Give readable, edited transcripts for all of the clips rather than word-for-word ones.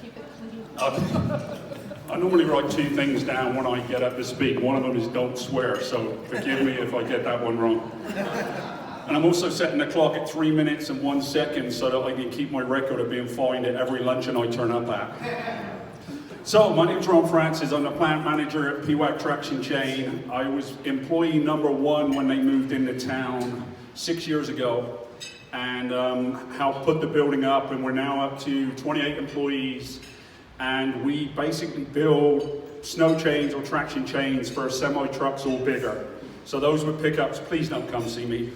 keep it clean. I normally write two things down when I get up to speak. One of them is don't swear, so forgive me if I get that one wrong. And I'm also setting the clock at 3 minutes and 1 second so that I can keep my record of being fined at every luncheon I turn up at. So, my name's Ron Francis. I'm the plant manager at PWAC Traction Chain. I was employee number 1 when they moved into town 6 years ago, and helped put the building up, and we're now up to 28 employees. And we basically build snow chains or traction chains for semi-trucks or bigger. So those with pickups, please don't come see me.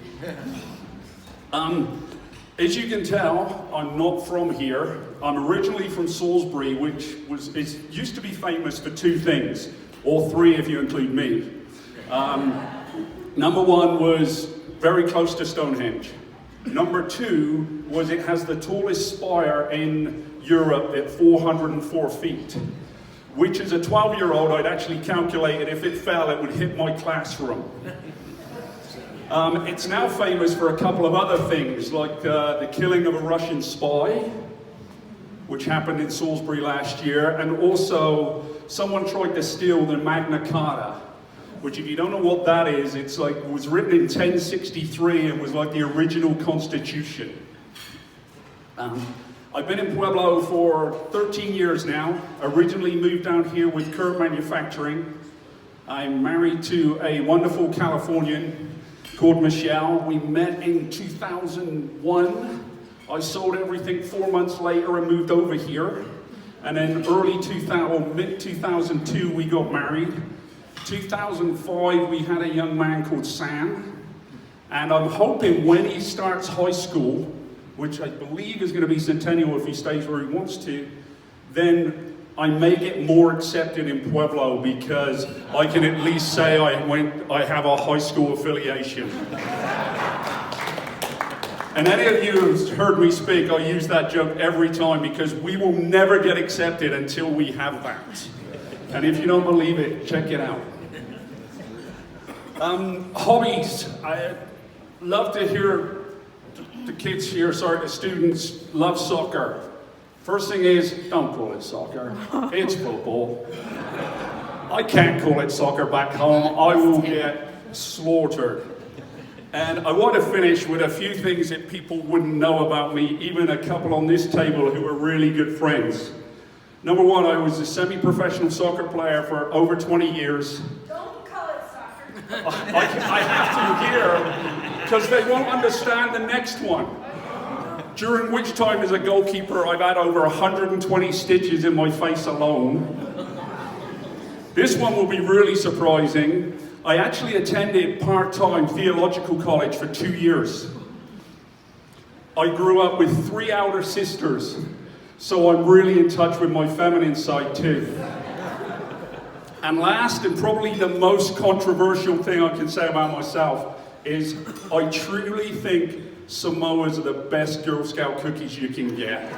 As you can tell, I'm not from here. I'm originally from Salisbury, which used to be famous for 2 things, or 3 if you include me. Number 1 was very close to Stonehenge. Number 2 was it has the tallest spire in Europe at 404 feet, which as a 12-year-old I'd actually calculated if it fell it would hit my classroom. It's now famous for a couple of other things, like the killing of a Russian spy, which happened in Salisbury last year, and also someone tried to steal the Magna Carta, which if you don't know what that is, it was written in 1063 and was like the original Constitution. I've been in Pueblo for 13 years now. Originally moved down here with Kurt Manufacturing. I'm married to a wonderful Californian called Michelle. We met in 2001. I sold everything 4 months later and moved over here. And then mid-2002 we got married. 2005 we had a young man called Sam. And I'm hoping when he starts high school, which I believe is going to be Centennial if he stays where he wants to, then I may get more accepted in Pueblo because I can at least say I have a high school affiliation. And any of you who's heard me speak, I use that joke every time because we will never get accepted until we have that. And if you don't believe it, check it out. Hobbies. I love to hear the students love soccer. First thing is, don't call it soccer. It's football. I can't call it soccer back home. I will get slaughtered. And I want to finish with a few things that people wouldn't know about me, even a couple on this table who are really good friends. Number 1, I was a semi-professional soccer player for over 20 years. Don't call it soccer. I have to here, because they won't understand the next one. During which time as a goalkeeper, I've had over 120 stitches in my face alone. This one will be really surprising. I actually attended part-time theological college for 2 years. I grew up with 3 elder sisters, so I'm really in touch with my feminine side too. And last, and probably the most controversial thing I can say about myself, is I truly think Samoas are the best Girl Scout cookies you can get.